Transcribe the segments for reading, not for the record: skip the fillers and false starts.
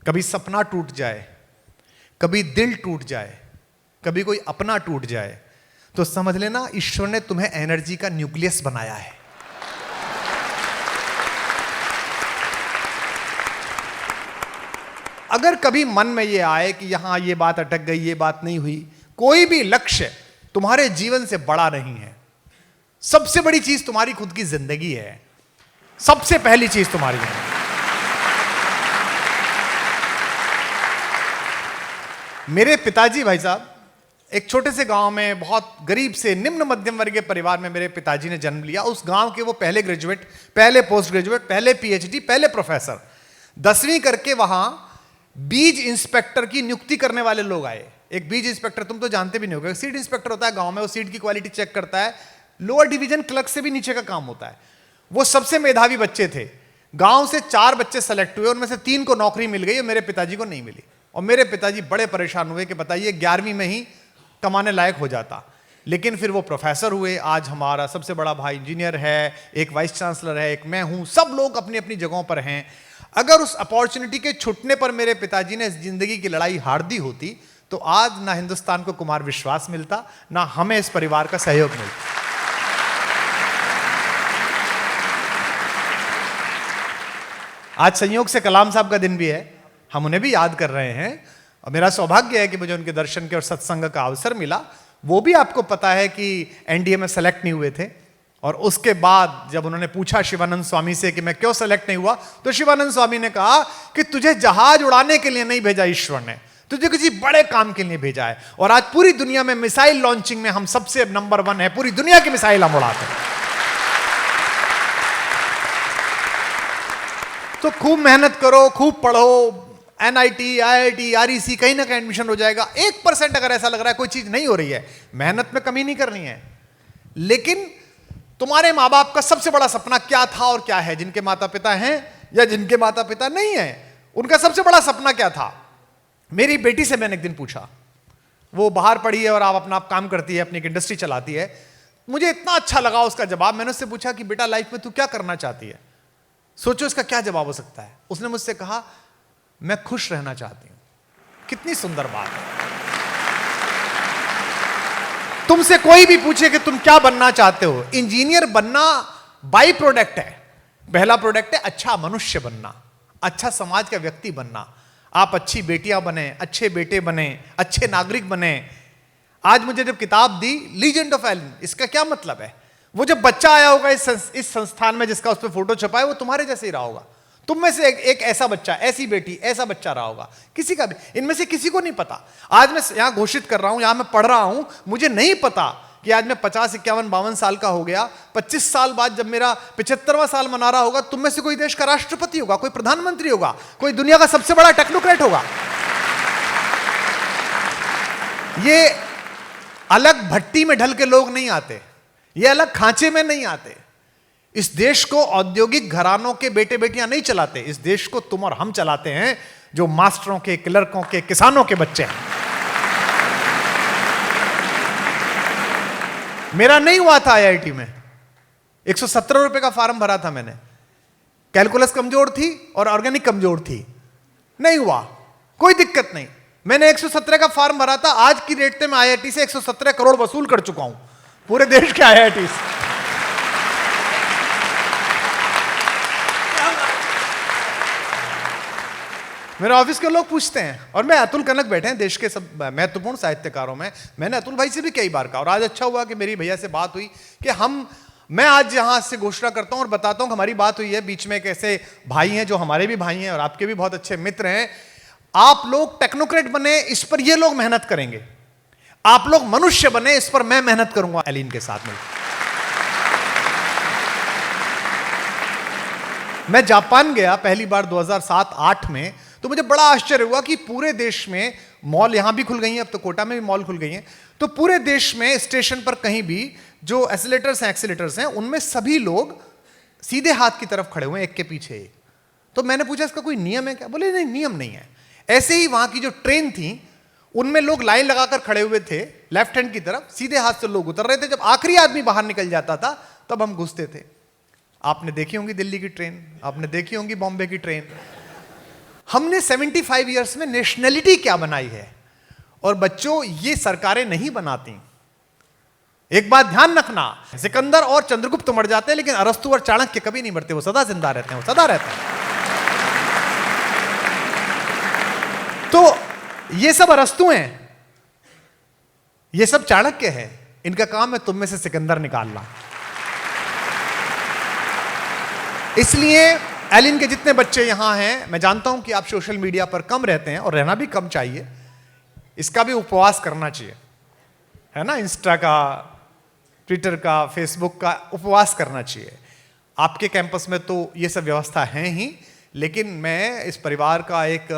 कभी सपना टूट जाए, कभी दिल टूट जाए, कभी कोई अपना टूट जाए, तो समझ लेना ईश्वर ने तुम्हें एनर्जी का न्यूक्लियस बनाया है। अगर कभी मन में ये आए कि यहां ये बात अटक गई, ये बात नहीं हुई, कोई भी लक्ष्य तुम्हारे जीवन से बड़ा नहीं है। सबसे बड़ी चीज तुम्हारी खुद की जिंदगी है, सबसे पहली चीज तुम्हारी है। मेरे पिताजी भाई साहब एक छोटे से गांव में, बहुत गरीब से निम्न मध्यम वर्गीय परिवार में मेरे पिताजी ने जन्म लिया। उस गांव के वो पहले ग्रेजुएट, पहले पोस्ट ग्रेजुएट, पहले पीएचडी, पहले प्रोफेसर। 10वीं करके वहां बीज इंस्पेक्टर की नियुक्ति करने वाले लोग आए। एक बीज इंस्पेक्टर तुम तो जानते भी नहीं होगे, सीड इंस्पेक्टर होता है गांव में, वो सीड की क्वालिटी चेक करता है, लोअर डिवीजन क्लर्क से भी नीचे का काम होता है। वो सबसे मेधावी बच्चे थे। गांव से 4 बच्चे सेलेक्ट हुए, उनमें से 3 को नौकरी मिल गई और मेरे पिताजी को नहीं मिली। और मेरे पिताजी बड़े परेशान हुए कि बताइए 11वीं में ही कमाने लायक हो जाता। लेकिन फिर वो प्रोफेसर हुए। आज हमारा सबसे बड़ा भाई इंजीनियर है, एक वाइस चांसलर है, एक मैं हूं, सब लोग अपनी अपनी जगहों पर हैं। अगर उस अपॉर्चुनिटी के छूटने पर मेरे पिताजी ने जिंदगी की लड़ाई हार दी होती तो आज ना हिंदुस्तान को कुमार विश्वास मिलता, ना हमें इस परिवार का सहयोग मिलता। आज संयोग से कलाम साहब का दिन भी है, हम उन्हें भी याद कर रहे हैं और मेरा सौभाग्य है कि मुझे उनके दर्शन के और सत्संग का अवसर मिला। वो भी आपको पता है कि एनडीए में सेलेक्ट नहीं हुए थे और उसके बाद जब उन्होंने पूछा शिवानंद स्वामी से कि मैं क्यों सेलेक्ट नहीं हुआ, तो शिवानंद स्वामी ने कहा कि तुझे जहाज उड़ाने के लिए नहीं भेजा ईश्वर ने, तुझे किसी बड़े काम के लिए भेजा है। और आज पूरी दुनिया में मिसाइल लॉन्चिंग में हम सबसे नंबर 1 है, पूरी दुनिया की मिसाइल हम उड़ाते हैं। तो खूब मेहनत करो, खूब पढ़ो, एनआईटी, आईआईटी, आरईसी, कहीं ना कहीं एडमिशन हो जाएगा। 1% अगर ऐसा लग रहा है कोई चीज नहीं हो रही है, मेहनत में कमी नहीं करनी है। लेकिन तुम्हारे माँ बाप का सबसे बड़ा सपना क्या था और क्या है? जिनके माता पिता हैं या जिनके माता पिता नहीं हैं, उनका सबसे बड़ा सपना क्या था? मेरी बेटी से मैंने एक दिन पूछा, वो बाहर पढ़ी है और आप अपना काम करती है, अपनी एक इंडस्ट्री चलाती है। मुझे इतना अच्छा लगा उसका जवाब। मैंने उससे पूछा कि बेटा लाइफ में तू क्या करना चाहती है? सोचो इसका क्या जवाब हो सकता है। उसने मुझसे कहा मैं खुश रहना चाहती हूं। कितनी सुंदर बात है। तुमसे कोई भी पूछे कि तुम क्या बनना चाहते हो, इंजीनियर बनना बाई प्रोडक्ट है। पहला प्रोडक्ट है अच्छा मनुष्य बनना, अच्छा समाज का व्यक्ति बनना। आप अच्छी बेटियां बने, अच्छे बेटे बने, अच्छे नागरिक बने। आज मुझे जब किताब दी लीजेंड ऑफ एलन, इसका क्या मतलब है? वो जब बच्चा आया होगा इस संस्थान में जिसका उस पर फोटो छपा है, वो तुम्हारे जैसे ही रहा होगा। तुम में से एक ऐसा बच्चा, ऐसी बेटी, ऐसा बच्चा रहा होगा। किसी का भी, इनमें से किसी को नहीं पता। आज मैं यहां घोषित कर रहा हूं, यहां मैं पढ़ रहा हूं, मुझे नहीं पता कि आज मैं 50, 51, 52 साल का हो गया। 25 साल बाद जब मेरा 75वां साल मना रहा होगा, तुम में से कोई देश का राष्ट्रपति होगा, कोई प्रधानमंत्री होगा, कोई दुनिया का सबसे बड़ा टेक्नोक्रेट होगा। ये अलग भट्टी में ढल के लोग नहीं आते, ये अलग खांचे में नहीं आते। इस देश को औद्योगिक घरानों के बेटे बेटियां नहीं चलाते। इस देश को तुम और हम चलाते हैं, जो मास्टरों के, क्लर्कों के, किसानों के बच्चे हैं। मेरा नहीं हुआ था आईआईटी में। 117 रुपए का फॉर्म भरा था मैंने। कैलकुलस कमजोर थी और ऑर्गेनिक कमजोर थी, नहीं हुआ, कोई दिक्कत नहीं। मैंने 117 का फॉर्म भरा था। आज की रेट में मैं आईआईटी से 117 करोड़ वसूल कर चुका हूं, पूरे देश के आईआईटी से। मेरे ऑफिस के लोग पूछते हैं, और मैं अतुल कनक बैठे हैं देश के सब महत्वपूर्ण साहित्यकारों में। मैंने अतुल भाई से भी कई बार कहा, और आज अच्छा हुआ कि मेरी भैया से बात हुई कि मैं आज यहां से घोषणा करता हूं और बताता हूं कि हमारी बात हुई है। बीच में एक ऐसे भाई हैं जो हमारे भी भाई हैं और आपके भी बहुत अच्छे मित्र हैं। आप लोग टेक्नोक्रेट बने, इस पर ये लोग मेहनत करेंगे। आप लोग मनुष्य बने, इस पर मैं मेहनत करूंगा एलिन के साथ में। मैं जापान गया पहली बार 2007-8 में, तो मुझे बड़ा आश्चर्य हुआ कि पूरे देश में मॉल, यहां भी खुल गई हैं, अब तो कोटा में भी मॉल खुल गई हैं, तो पूरे देश में स्टेशन पर कहीं भी जो एक्सीलेटर्स हैं उनमें सभी लोग सीधे हाथ की तरफ खड़े हुए हैं, एक के पीछे एक। तो मैंने पूछा इसका कोई नियम है क्या? बोले नहीं, नियम नहीं है। ऐसे ही वहां की जो ट्रेन थी उनमें लोग लाइन लगाकर खड़े हुए थे, लेफ्ट हैंड की तरफ सीधे हाथ से लोग उतर रहे थे। जब आखिरी आदमी बाहर निकल जाता था तब हम घुसते थे। आपने देखी होंगी दिल्ली की ट्रेन, आपने देखी होंगी बॉम्बे की ट्रेन। हमने 75 ईयर्स में नेशनलिटी क्या बनाई है। और बच्चों, ये सरकारें नहीं बनाती। एक बात ध्यान रखना, सिकंदर और चंद्रगुप्त मर जाते हैं लेकिन अरस्तु और चाणक्य कभी नहीं मरते, वो सदा जिंदा रहते हैं, वो सदा रहते हैं। तो ये सब अरस्तु हैं, ये सब चाणक्य है, इनका काम है तुम में से सिकंदर निकालना। इसलिए एलिन के जितने बच्चे यहां हैं, मैं जानता हूं कि आप सोशल मीडिया पर कम रहते हैं और रहना भी कम चाहिए, इसका भी उपवास करना चाहिए, है ना। इंस्टा का, ट्विटर का, फेसबुक का उपवास करना चाहिए। आपके कैंपस में तो ये सब व्यवस्था है ही, लेकिन मैं इस परिवार का एक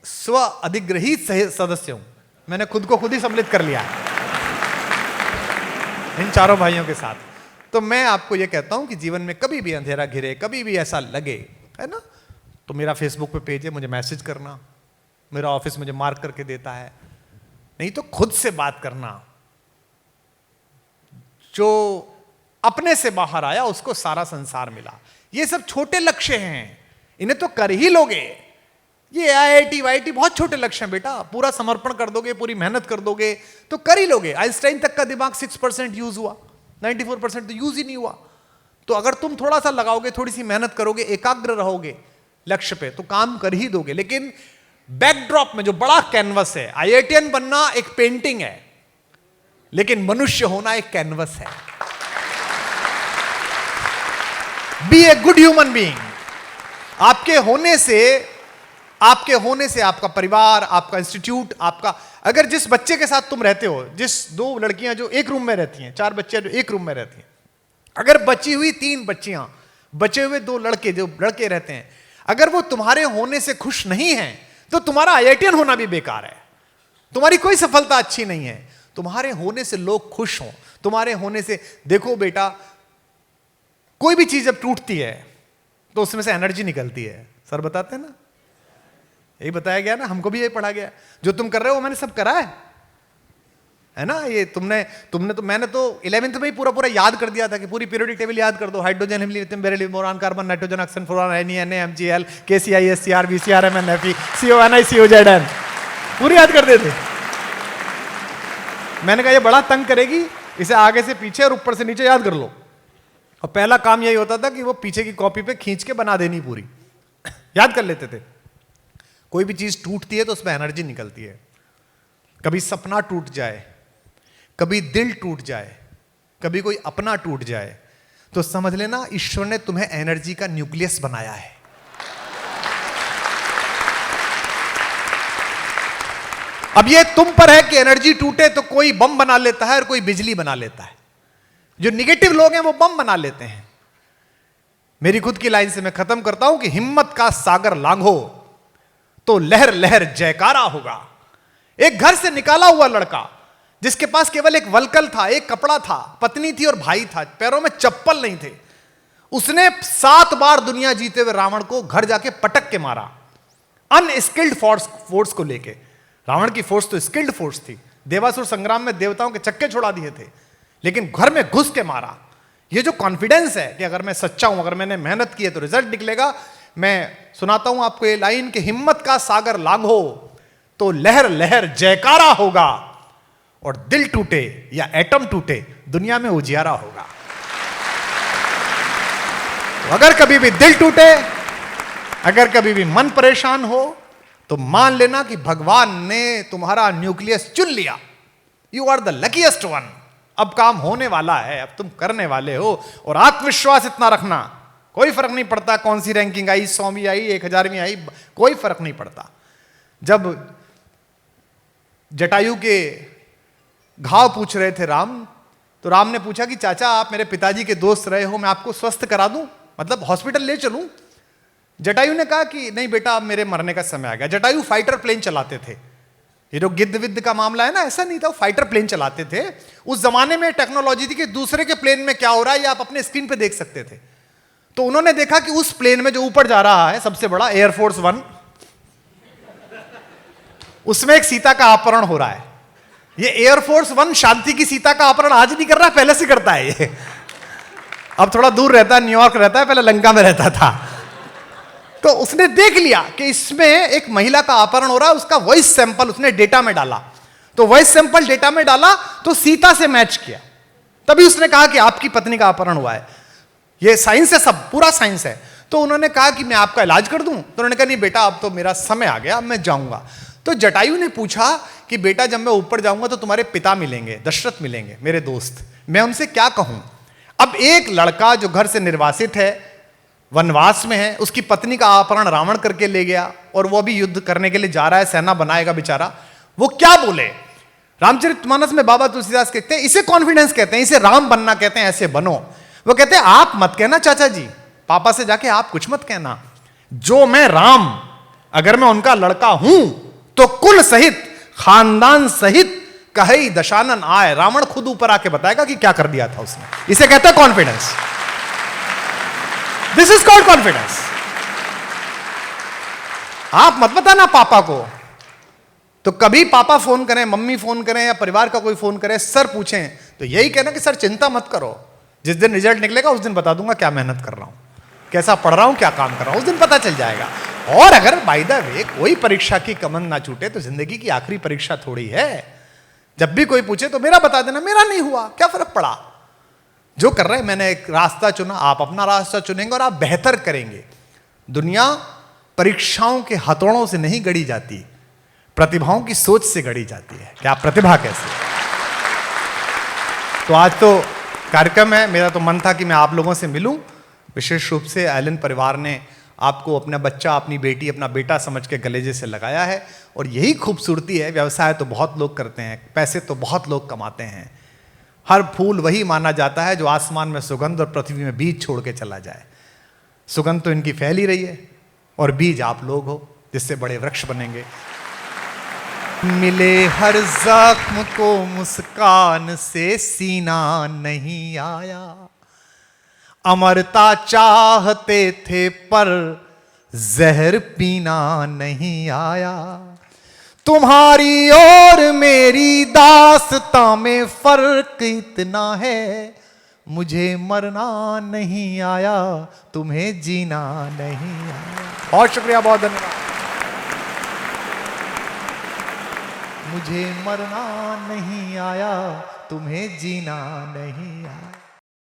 स्व अधिग्रहित सदस्य हूं। मैंने खुद को खुद ही सम्मिलित कर लिया है इन चारों भाइयों के साथ। तो मैं आपको यह कहता हूं कि जीवन में कभी भी अंधेरा घिरे, कभी भी ऐसा लगे, है ना, तो मेरा फेसबुक पे पेज है, मुझे मैसेज करना, मेरा ऑफिस मुझे मार्क करके देता है, नहीं तो खुद से बात करना। जो अपने से बाहर आया उसको सारा संसार मिला। ये सब छोटे लक्ष्य हैं, इन्हें तो कर ही लोगे। ये आईआईटी वाईआईटी बहुत छोटे लक्ष्य हैं बेटा, पूरा समर्पण कर दोगे, पूरी मेहनत कर दोगे तो कर ही लोगे। आइंस्टाइन तक का दिमाग 6% यूज हुआ, 94% तो यूज ही नहीं हुआ। तो अगर तुम थोड़ा सा लगाओगे, थोड़ी सी मेहनत करोगे, एकाग्र रहोगे लक्ष्य पे, तो काम कर ही दोगे। लेकिन बैकड्रॉप में जो बड़ा कैनवस है, आईआईटीएन बनना एक पेंटिंग है, लेकिन मनुष्य होना एक कैनवस है। Be a good human being. आपके होने से आपका परिवार, आपका इंस्टीट्यूट, आपका, अगर जिस बच्चे के साथ तुम रहते हो, जिस 2 लड़कियां जो एक रूम में रहती हैं, 4 बच्चे जो एक रूम में रहती हैं, अगर बची हुई 3 बच्चियां, बचे हुए 2 लड़के जो लड़के रहते हैं, अगर वो तुम्हारे होने से खुश नहीं हैं, तो तुम्हारा आईआईटीएन होना भी बेकार है, तुम्हारी कोई सफलता अच्छी नहीं है। तुम्हारे होने से लोग खुश हों, तुम्हारे होने से, देखो बेटा, कोई भी चीज जब टूटती है तो उसमें से एनर्जी निकलती है। सर बताते हैं ना, यही बताया गया ना, हमको भी यही पढ़ा गया। जो तुम कर रहे हो मैंने सब करा है ना। ये तुमने तो, मैंने तो 11th में ही पूरा याद कर दिया था कि पूरी पीरियोडिक टेबल याद कर दो। Hydrogen, helium, lithium, beryllium, boron, carbon, nitrogen, oxygen, fluorine, Na, MgL, KCl, SCr, VCr, Mn, Fe, CONi, COZn, पूरी याद कर देते। मैंने कहा ये बड़ा तंग करेगी, इसे आगे से पीछे और ऊपर से नीचे याद कर लो। और पहला काम यही होता था कि वो पीछे की कॉपी पे खींच के बना देनी, पूरी याद कर लेते थे। कोई भी चीज टूटती है तो उसमें एनर्जी निकलती है। कभी सपना टूट जाए, कभी दिल टूट जाए, कभी कोई अपना टूट जाए, तो समझ लेना ईश्वर ने तुम्हें एनर्जी का न्यूक्लियस बनाया है। अब ये तुम पर है कि एनर्जी टूटे तो कोई बम बना लेता है और कोई बिजली बना लेता है। जो निगेटिव लोग हैं वो बम बना लेते हैं। मेरी खुद की लाइन से मैं खत्म करता हूं कि हिम्मत का सागर लांघो तो लहर लहर जयकारा होगा। एक घर से निकाला हुआ लड़का जिसके पास केवल एक वलकल था, एक कपड़ा था, पत्नी थी और भाई था, पैरों में चप्पल नहीं थे, उसने 7 बार दुनिया जीते हुए रावण को घर जाके पटक के मारा, अनस्किल्ड फोर्स को लेके। रावण की फोर्स तो स्किल्ड फोर्स थी, देवासुर संग्राम में देवताओं के चक्के छोड़ा दिए थे, लेकिन घर में घुस के मारा। ये जो कॉन्फिडेंस है कि अगर मैं सच्चा हूं, अगर मैंने मेहनत की है तो रिजल्ट निकलेगा। मैं सुनाता हूं आपको ये लाइन कि हिम्मत का सागर लांघो तो लहर लहर जयकारा होगा, और दिल टूटे या एटम टूटे दुनिया में उजियारा होगा। तो अगर कभी भी दिल टूटे, अगर कभी भी मन परेशान हो, तो मान लेना कि भगवान ने तुम्हारा न्यूक्लियस चुन लिया। You are the luckiest one. अब काम होने वाला है, अब तुम करने वाले हो। और आत्मविश्वास इतना रखना, कोई फर्क नहीं पड़ता कौन सी रैंकिंग आई, 100वीं आई, 1000वीं आई, कोई फर्क नहीं पड़ता। जब जटायु के घाव पूछ रहे थे राम, तो राम ने पूछा कि चाचा आप मेरे पिताजी के दोस्त रहे हो, मैं आपको स्वस्थ करा दूं, मतलब हॉस्पिटल ले चलूं। जटायु ने कहा कि नहीं बेटा, अब मेरे मरने का समय आ गया। जटायु फाइटर प्लेन चलाते थे। ये जो गिद्ध विद्ध का मामला है ना, ऐसा नहीं था, वो फाइटर प्लेन चलाते थे। उस जमाने में टेक्नोलॉजी थी कि दूसरे के प्लेन में क्या हो रहा है ये आप अपने स्क्रीन पे देख सकते थे। तो उन्होंने देखा कि उस प्लेन में जो ऊपर जा रहा है सबसे बड़ा एयरफोर्स 1, उसमें एक सीता का अपहरण हो रहा है। ये एयरफोर्स 1 शांति की सीता का अपहरण आज नहीं कर रहा, पहले से करता है ये। अब थोड़ा दूर रहता है, न्यूयॉर्क रहता है, पहले लंका में रहता था। तो उसने देख लिया कि इसमें एक महिला का अपहरण हो रहा है, उसका वॉइस सैंपल उसने डेटा में डाला, तो वॉइस सैंपल डेटा में डाला तो सीता से मैच किया, तभी उसने कहा कि आपकी पत्नी का अपहरण हुआ है। ये साइंस है, सब पूरा साइंस है। तो उन्होंने कहा कि मैं आपका इलाज कर दूं, तो उन्होंने कहा नहीं बेटा, अब तो मेरा समय आ गया, अब मैं जाऊंगा। तो जटायु ने पूछा कि बेटा जब मैं ऊपर जाऊंगा तो तुम्हारे पिता मिलेंगे, दशरथ मिलेंगे, मेरे दोस्त, मैं उनसे क्या कहूं? अब एक लड़का जो घर से निर्वासित है, वनवास में है, उसकी पत्नी का अपहरण रावण करके ले गया और वो भी युद्ध करने के लिए जा रहा है, सेना बनाएगा बेचारा, वो क्या बोले? रामचरितमानस में बाबा तुलसीदास कहते हैं इसे कॉन्फिडेंस कहते हैं, इसे राम बनना कहते हैं, ऐसे बनो। वो कहते हैं आप मत कहना चाचा जी, पापा से जाके आप कुछ मत कहना, जो मैं राम, अगर मैं उनका लड़का हूं तो कुल सहित, खानदान सहित कहे दशानन आए, रावण खुद ऊपर आके बताएगा कि क्या कर दिया था उसने। इसे कहते हैं confidence. This is called confidence. आप मत बताना पापा को। तो कभी पापा फोन करें, मम्मी फोन करें या परिवार का कोई फोन करे, सर पूछें, तो यही कहना कि सर चिंता मत करो, जिस दिन रिजल्ट निकलेगा उस दिन बता दूंगा क्या मेहनत कर रहा हूं, कैसा पढ़ रहा हूं, क्या काम कर रहा हूं, उस दिन पता चल जाएगा। और अगर बाय द वे कोई परीक्षा की कमंद ना छूटे तो जिंदगी की आखिरी परीक्षा थोड़ी है, जब भी कोई पूछे तो मेरा बता देना, मेरा नहीं हुआ, क्या फर्क पड़ा, जो कर रहे हैं मैंने एक रास्ता चुना, आप अपना रास्ता चुनेंगे और आप बेहतर करेंगे। दुनिया परीक्षाओं के हथौड़ों से नहीं गढ़ी जाती, प्रतिभाओं की सोच से गढ़ी जाती है कि आप प्रतिभा कैसे। तो आज तो कार्यक्रम है, मेरा तो मन था कि मैं आप लोगों से मिलूं, विशेष रूप से एलन परिवार ने आपको अपना बच्चा, अपनी बेटी, अपना बेटा समझ के गले से लगाया है, और यही खूबसूरती है। व्यवसाय तो बहुत लोग करते हैं, पैसे तो बहुत लोग कमाते हैं, हर फूल वही माना जाता है जो आसमान में सुगंध और पृथ्वी में बीज छोड़ के चला जाए। सुगंध तो इनकी फैल ही रही है और बीज आप लोग हो, जिससे बड़े वृक्ष बनेंगे। मिले हर जख्म को मुस्कान से सीना नहीं आया, अमरता चाहते थे पर जहर पीना नहीं आया। तुम्हारी और मेरी दास्तां में फर्क इतना है, मुझे मरना नहीं आया, तुम्हें जीना नहीं आया। बहुत शुक्रिया, बहुत धन्यवाद। मुझे मरना नहीं आया, तुम्हें जीना नहीं आया।